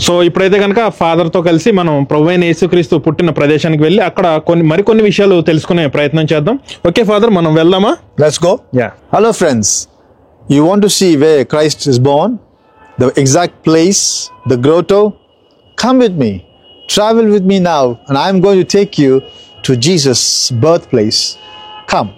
So ఇప్పుడైతే కనుక father తో కలిసి మనం ప్రభువైన యేసుక్రీస్తు పుట్టిన ప్రదేశానికి వెళ్ళి అక్కడ మరికొన్ని విషయాలు తెలుసుకునే ప్రయత్నం చేద్దాం. ఓకే ఫాదర్, మనం వెళ్దామా? Let's go. Yeah. Hello friends. You want to see where Christ is born? The exact place, the grotto? Come with me. Travel with me now and I'm going to take you to Jesus' birthplace. Come.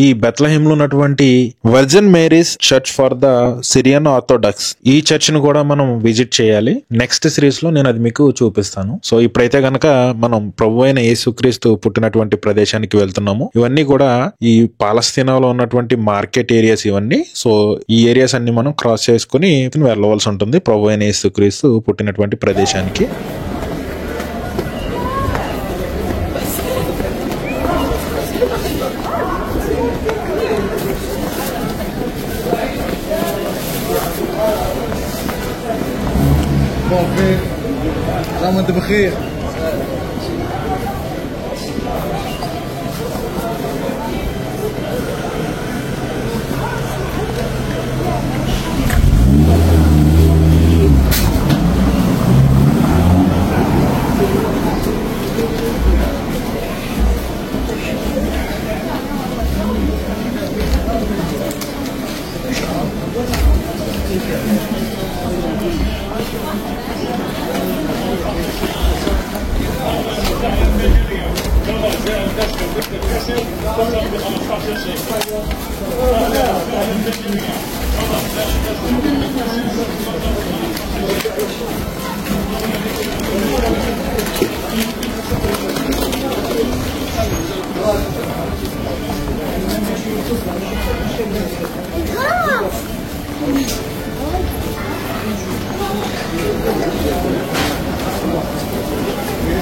ఈ Bethlehem లో ఉన్నటువంటి virgin Mary's church for the Syrian orthodox, ఈ church ను కూడా మనం visit చేయాలి. Next series లో నేను అది మీకు చూపిస్తాను. సో ఇప్పుడైతే గనక మనం ప్రభువైన యేసుక్రీస్తు పుట్టినటువంటి ప్రదేశానికి వెళ్తున్నాము. ఇవన్నీ కూడా ఈ పాలస్తీనాలో ఉన్నటువంటి మార్కెట్ ఏరియాస్ ఇవన్నీ. సో ఈ ఏరియాస్ అన్ని మనం క్రాస్ చేసుకుని వెళ్ళవలసి ఉంటుంది ప్రభువైన యేసుక్రీస్తు పుట్టినటువంటి ప్రదేశానికి. وانت بخير.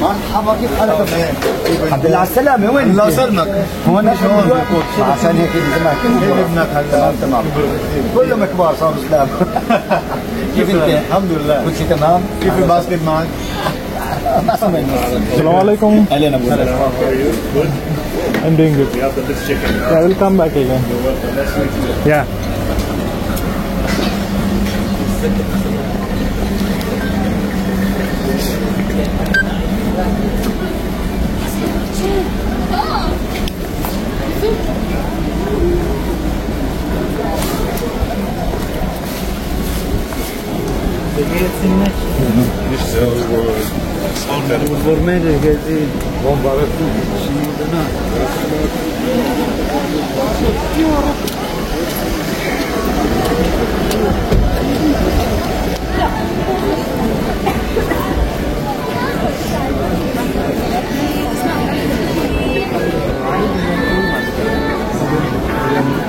مرحبا، كيف حالك؟ الحمد لله على السلامة. وين الله يسلمك؟ هون شلون؟ عشان هيك زمان كيف ابنك هلا؟ تمام كلهم كبار صاروا اسلام. كيف انت؟ الحمد لله كل شيء تمام. كيف الباسكت معك؟ Assalamu alaikum. اهلا ابو I'm doing good. We have this chicken. Yeah, I will come back again. Yeah.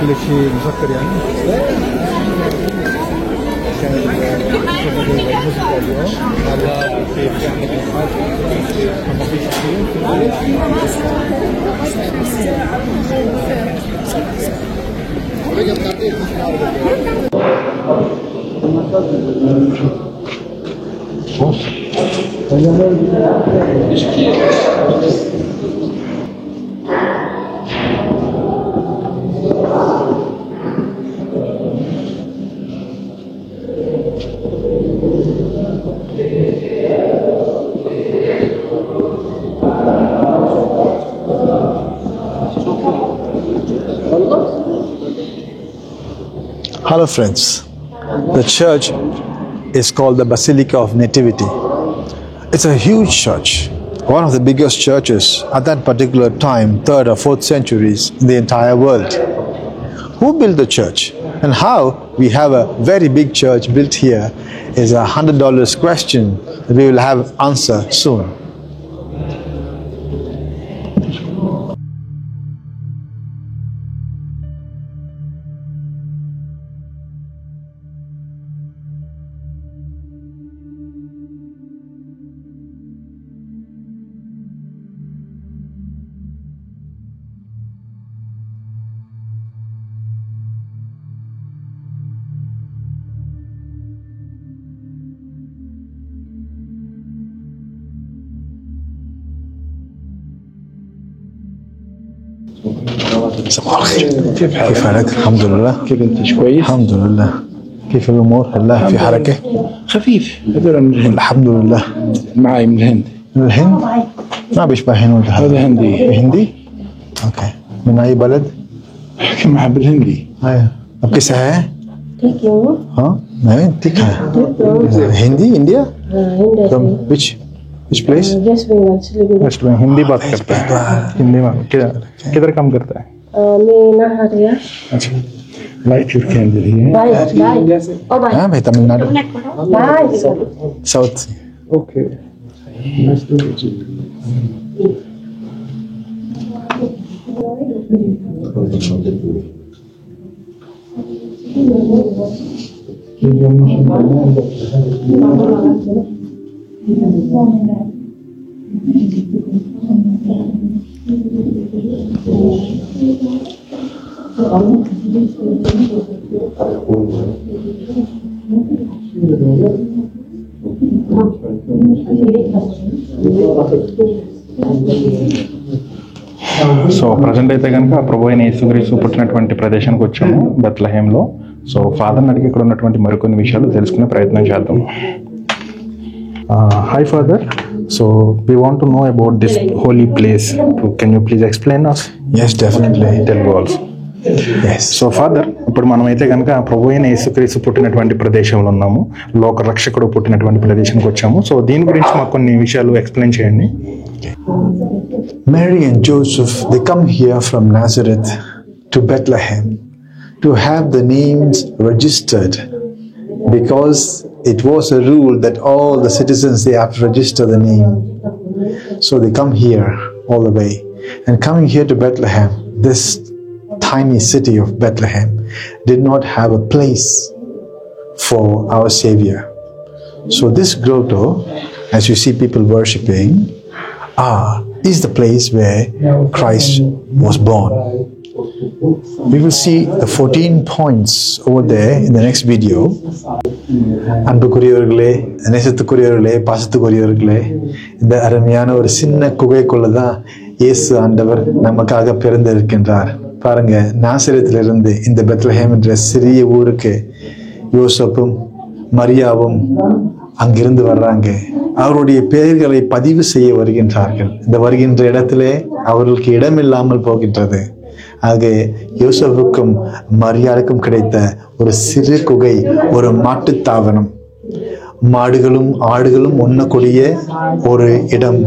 كل شيء مسكر يعني. كان الموسيقى اليوم هذا كيف يعني ما فيش شيء. Hello friends, the church is called the Basilica of Nativity. It's a huge church, one of the biggest churches at that particular time, 3rd or 4th centuries in the entire world. Who built the church and how we have a very big church built here is a $100 question that we will have answer soon. صباح الخير. كيف حالك؟ الحمد لله. كيف انت كويس؟ الحمد لله. كيف الامور؟ هلا في حركه؟ خفيف. هذول من الهند. الحمد لله. معي من الهند. من الهند؟ ما بيشبه هنود هذا هندي. هندي؟ اوكي. من اي بلد؟ احكي معه بالهندي. ايوه. अब किस है? ठीक है वो हाँ नहीं ठीक है. Hindi India? From which place? West Bengal से लेकर वेस्ट में हिंदी बात करता है. हिंदी में किधर काम करता है? मैं नहारिया अच्छा. Light your candle here. Bye bye oh bye हाँ भाई Tamil Nadu. Bye south. Okay. So present అయితే కనుక ప్రభు అయిన యేసుక్రీస్తు పుట్టినటువంటి ప్రదేశానికి వచ్చాము బెత్లెహేంలో. సో ఫాదర్ని అడిగి ఇక్కడ ఉన్నటువంటి మరికొన్ని విషయాలు తెలుసుకునే ప్రయత్నం చేద్దాం. Hi father, so we want to know about this holy place. Can you please explain us? Yes, definitely. Telugu also. Yes. So father, ఇప్పుడు మనమైతే కనుక ప్రభు అయిన యేసుక్రీస్తు పుట్టినటువంటి ప్రదేశంలో ఉన్నాము, లోక రక్షకుడు పుట్టినటువంటి ప్రదేశానికి వచ్చాము. సో దీని గురించి మాకు కొన్ని విషయాలు ఎక్స్ప్లెయిన్ చేయండి. Mary and Joseph, they come here from Nazareth to Bethlehem to have the names registered, because it was a rule that all the citizens, they have to register the name. So they come here all the way, and coming here to Bethlehem, this tiny city of Bethlehem did not have a place for our Savior. So this grotto, as you see people worshipping, is the place where Christ was born. We will see the 14 points over there in the next video. அன்புக்குரியவர்களே, நேசத்துக்குரியவர்களே, பாசத்துக்குரியவர்களே, இந்த அருமையான ஒரு சின்ன குகைக்குள்ளதான் இயேசு ஆண்டவர் நமக்காக பிறந்திருக்கின்றார். பாருங்க, நாசரேத்திலிருந்து இந்த பெத்லஹேம் என்ற சிறிய ஊருக்கு யோசப்பும் மரியாவும் அங்கிருந்து வர்றாங்க. அவருடைய பெயர்களை பதிவு செய்ய வருகின்றார்கள். இந்த வருகின்ற இடத்திலே அவர்களுக்கு இடம் இல்லாமல் போகின்றது. ஆக யோசப்புக்கும் மரியாளுக்கும் கிடைத்த ஒரு சிறு குகை, ஒரு மாட்டுத்தாவனம், மாடுகளும் ஆடுகளும் உண்ணக்கூடிய ஒரு இடம்.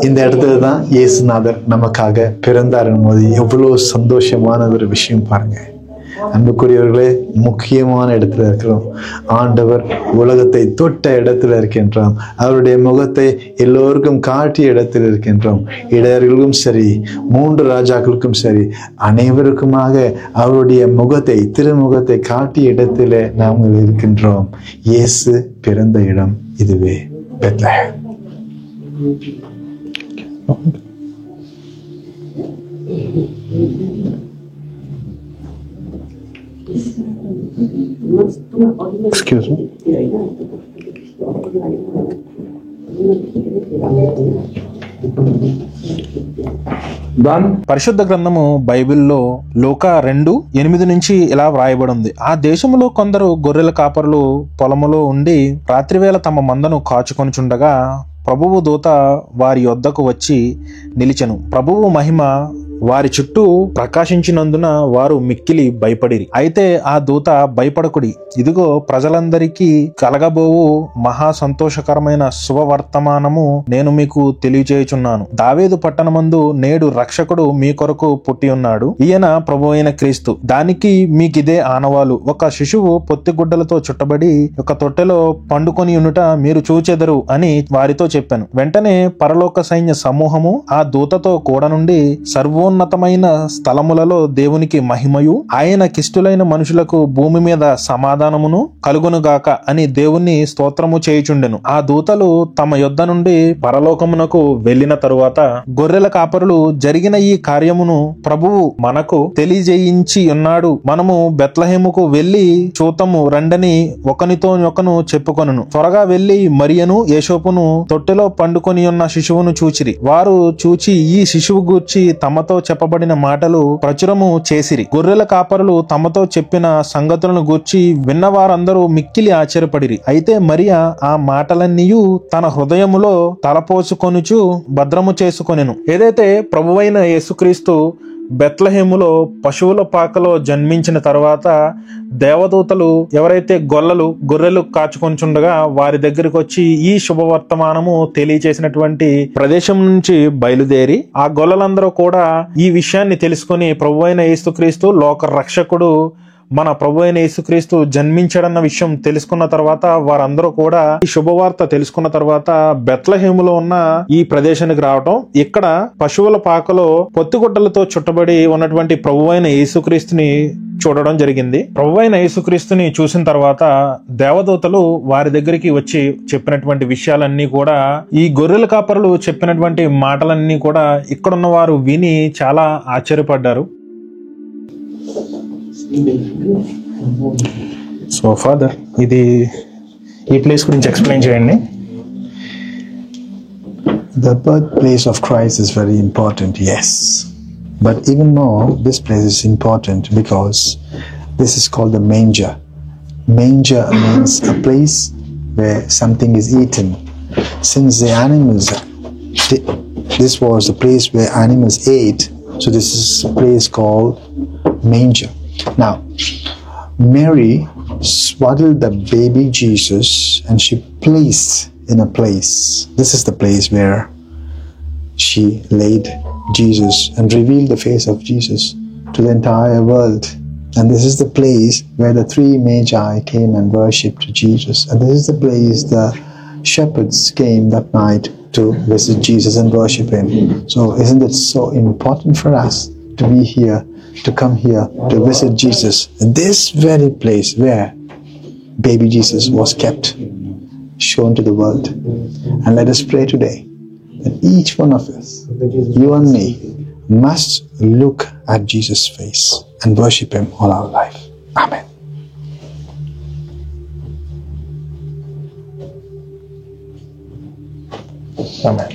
இந்த இடத்துல தான் இயேசுநாதர் நமக்காக பிறந்தார் போது எவ்வளவு சந்தோஷமான ஒரு விஷயம் பாருங்க. அன்புக்குரியவர்களே, முக்கியமான இடத்துல இருக்கிறோம். ஆண்டவர் உலகத்தை தொட்ட இடத்துல இருக்கின்றோம். அவருடைய முகத்தை எல்லோருக்கும் காட்டிய இடத்தில் இருக்கின்றோம். இடையர்களுக்கும் சரி, 3 ராஜாக்களுக்கும் சரி, அனைவருக்குமாக அவருடைய முகத்தை, திருமுகத்தை காட்டிய இடத்துல நாங்கள் இருக்கின்றோம். இயேசு பிறந்த இடம் இதுவே, பெத்லஹேம். Excuse me. పరిశుద్ధ గ్రంథము బైబిల్లో లూకా 2:8 నుంచి ఇలా వ్రాయబడి ఉంది. ఆ దేశంలో కొందరు గొర్రెల కాపరులు పొలములో ఉండి రాత్రివేళ తమ మందను కాచుకొనుచుండగా ప్రభువు దూత వారి యొద్దకు వచ్చి నిలిచెను. ప్రభువు మహిమ వారి చుట్టూ ప్రకాశించినందున వారు మిక్కిలి భయపడిరి. అయితే ఆ దూత, భయపడకుడి, ఇదిగో ప్రజలందరికీ కలగబోవు మహా సంతోషకరమైన శుభవర్తమానము నేను మీకు తెలియజేయుచున్నాను. దావీదు పట్టణమందు నేడు రక్షకుడు మీ కొరకు పుట్టి ఉన్నాడు. ఈయన ప్రభువైన క్రీస్తు. దానికి మీకిదే ఆనవాలు. ఒక శిశువు పొత్తిగుడ్డలతో చుట్టబడి ఒక తొట్టెలో పండుకొని ఉండుట మీరు చూచెదరు అని వారితో చెప్పాను. వెంటనే పరలోక సైన్య సమూహము ఆ దూతతో కూడా నుండి సర్వోన్నతమైన స్థలములలో దేవునికి మహిమయు, ఆయన కిష్టులైన మనుషులకు భూమి మీద సమాధానమును కలుగునుగాక అని దేవుణ్ణి స్తోత్రము చేయుచుండెను. ఆ దూతలు తమ యొద్ద నుండి పరలోకమునకు వెళ్లిన తరువాత గొర్రెల కాపరులు జరిగిన ఈ కార్యమును ప్రభువు మనకు తెలియజేయించి ఉన్నాడు, మనము బెత్లెహేముకు వెళ్లి చూతము రండని ఒకనితో ఒకను చెప్పుకొనును. త్వరగా వెళ్లి మరియను యోసేపును తొట్టెలో పండుకొని ఉన్న శిశువును చూచిరి. వారు చూచి ఈ శిశువు గూర్చి తమతో దూతలతో చెప్పబడిన మాటలు ప్రచురము చేసిరి. గొర్రెల కాపరులు తమతో చెప్పిన సంగతులను గూర్చి విన్నవారందరూ మిక్కిలి ఆశ్చర్యపడిరి. అయితే మరియా ఆ మాటలన్నీయు తన హృదయములో తలపోసుకొనుచు భద్రము చేసుకొనెను. ఏదైతే ప్రభువైన యేసుక్రీస్తు బెత్లెహేములో పశువుల పాకలో జన్మించిన తర్వాత దేవదూతలు ఎవరైతే గొర్రెలు కాచుకొంచుండగా వారి దగ్గరికి వచ్చి ఈ శుభవర్తమానము తెలియచేసినటువంటి ప్రదేశం నుంచి బయలుదేరి ఆ గొల్లలందరూ కూడా ఈ విషయాన్ని తెలుసుకుని ప్రభువైన యేసుక్రీస్తు లోక రక్షకుడు మన ప్రభువైన యేసుక్రీస్తు జన్మించాడన్న విషయం తెలుసుకున్న తర్వాత వారందరూ కూడా ఈ శుభవార్త తెలుసుకున్న తర్వాత బెత్లెహేములో ఉన్న ఈ ప్రదేశానికి రావటం, ఇక్కడ పశువుల పాకలో పొత్తిగుడ్డలతో చుట్టబడి ఉన్నటువంటి ప్రభువైన యేసుక్రీస్తుని చూడడం జరిగింది. ప్రభువైన యేసుక్రీస్తుని చూసిన తర్వాత దేవదూతలు వారి దగ్గరికి వచ్చి చెప్పినటువంటి విషయాలన్నీ కూడా, ఈ గొర్రెల కాపరులు చెప్పినటువంటి మాటలన్నీ కూడా ఇక్కడున్న వారు విని చాలా ఆశ్చర్యపడ్డారు. సో ఫాదర్, ఈ ప్లేస్ గురించి ఎక్స్ప్లెయిన్ చేయండి. The birthplace of Christ is very important, yes. But even more, this place is important because this is called the manger. Manger means a place where something is eaten. Since the animals, this was the place where animals ate, so this is a place called manger. Now, Mary swaddled the baby Jesus and she placed in a place. This is the place where she laid Jesus and revealed the face of Jesus to the entire world. And this is the place where the three magi came and worshipped Jesus. And this is the place the shepherds came that night to visit Jesus and worship him. So isn't it so important for us to be here, to come here to visit Jesus in this very place where baby Jesus was kept, shown to the world. And let us pray today that each one of us, you and me, must look at Jesus' face and worship him all our life. Amen. Amen.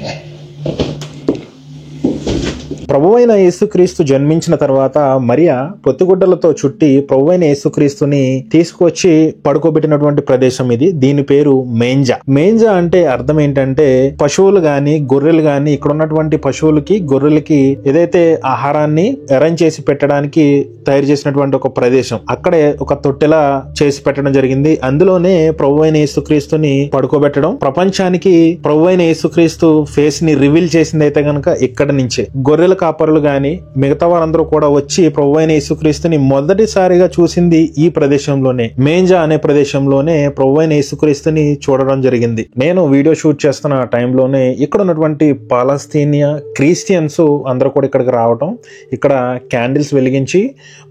ప్రభువైన యేసుక్రీస్తు జన్మించిన తర్వాత మరియా పొత్తిగుడ్డలతో చుట్టి ప్రభువైన యేసుక్రీస్తుని తీసుకొచ్చి పడుకోబెట్టినటువంటి ప్రదేశం ఇది. దీని పేరు మేంజా. మేంజా అంటే అర్థం ఏంటంటే పశువులు గాని గొర్రెలు గాని, ఇక్కడ ఉన్నటువంటి పశువులకి గొర్రెలకి ఏదైతే ఆహారాన్ని అరేంజ్ చేసి పెట్టడానికి తయారు చేసినటువంటి ఒక ప్రదేశం, అక్కడే ఒక తొట్టెలా చేసి పెట్టడం జరిగింది. అందులోనే ప్రభువైన యేసుక్రీస్తుని పడుకోబెట్టడం. ప్రపంచానికి ప్రభువైన యేసుక్రీస్తు ఫేస్ ని రివీల్ చేసింది అయితే గనక ఇక్కడ నుంచే. గొర్రెల కాపరులు గాని మిగతా వారందరూ కూడా వచ్చి ప్రభువైన యేసుక్రీస్తుని మొదటిసారిగా చూసింది ఈ ప్రదేశంలోనే, మేంజా అనే ప్రదేశంలోనే ప్రభువైన యేసుక్రీస్తుని చూడడం జరిగింది. నేను వీడియో షూట్ చేస్తున్న టైంలోనే ఇక్కడ ఉన్నటువంటి పాలస్తీనియా క్రిస్టియన్స్ అందరూ కూడా ఇక్కడికి రావటం, ఇక్కడ క్యాండిల్స్ వెలిగించి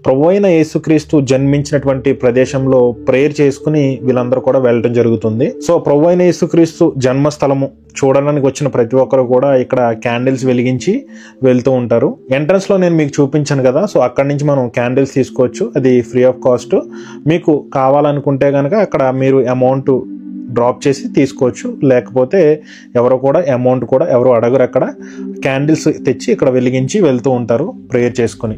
ప్రభువైన యేసుక్రీస్తు జన్మించినటువంటి ప్రదేశంలో ప్రేయర్ చేసుకుని వీళ్ళందరూ కూడా వెళ్ళటం జరుగుతుంది. సో ప్రభువైన యేసుక్రీస్తు జన్మస్థలము చూడడానికి వచ్చిన ప్రతి ఒక్కరు కూడా ఇక్కడ క్యాండిల్స్ వెలిగించి వెళ్తూ ఉంటారు. ఎంట్రన్స్ లో నేను మీకు చూపించాను కదా, సో అక్కడి నుంచి మనం క్యాండిల్స్ తీసుకోవచ్చు. అది ఫ్రీ ఆఫ్ కాస్ట్. మీకు కావాలనుకుంటే కనుక అక్కడ మీరు అమౌంట్ డ్రాప్ చేసి తీసుకోవచ్చు. లేకపోతే ఎవరు కూడా అమౌంట్ కూడా ఎవరు అడగరు. అక్కడ క్యాండిల్స్ తెచ్చి ఇక్కడ వెలిగించి వెళ్తూ ఉంటారు ప్రేయర్ చేసుకుని.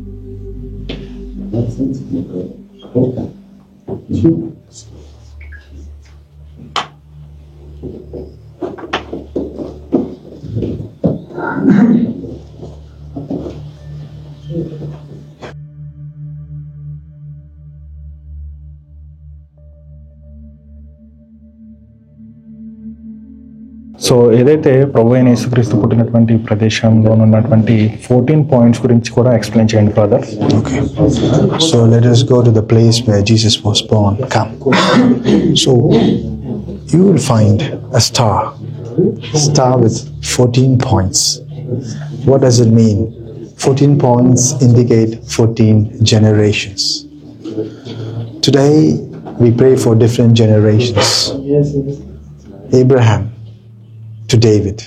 సో ఏదైతే ప్రభువైన యేసుక్రీస్తు పుట్టినటువంటి ప్రదేశంలో ఉన్నటువంటి 14 పాయింట్స్ గురించి కూడా ఎక్స్ప్లెయిన్ చేయండి father. Okay. So let us go to the place where Jesus was born. Come. So you will find a star with 14 points. What does it mean? 14 points indicate 14 generations. Today we pray for different generations. Abraham to David,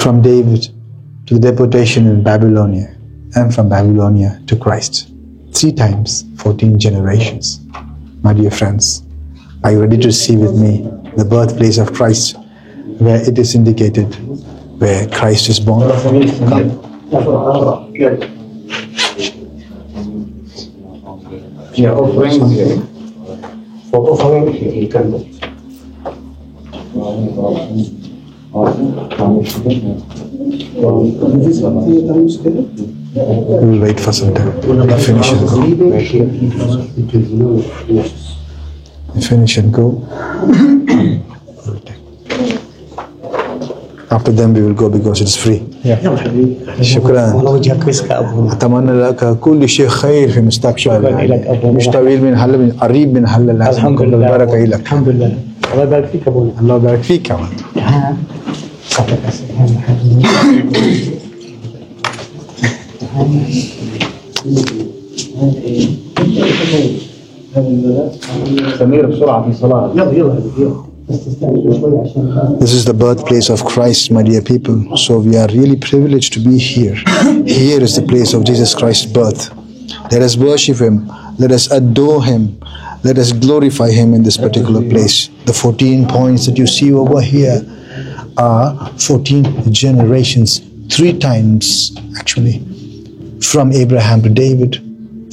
from David to the deportation in Babylonia, and from Babylonia to Christ. 3 times 14 generations. My dear friends, are you ready to see with me the birthplace of Christ, where it is indicated where Christ is born? Come. Yeah, offering here. For offering here, you can go. We will wait for some time. You finish and go. You finish and go. After them we will go because it is free. شكرا. أتمنى لك كل شيء خير في مستقبلك. مش طويل من هلا من قريب من هلا لازم كل البركة لك. الحمد لله. الله يبارك فيك أبونا. الله يبارك فيك كمان. سمير بسرعة في صلاة. يلا. This is the birthplace of Christ, my dear people. So we are really privileged to be here. Here is the place of Jesus Christ's birth. Let us worship Him. Let us adore Him. Let us glorify Him in this particular place. The 14 points that you see over here are 14 generations, 3 times actually, from Abraham to David,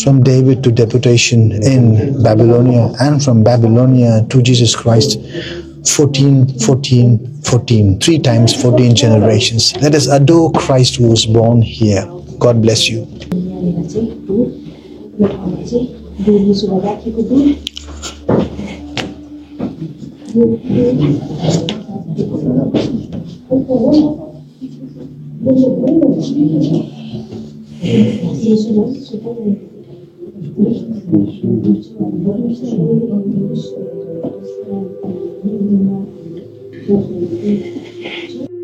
from David to deputation in Babylonia, and from Babylonia to Jesus Christ. 14, 3 times 14 generations. Let us adore Christ who was born here. God bless you. Thank you.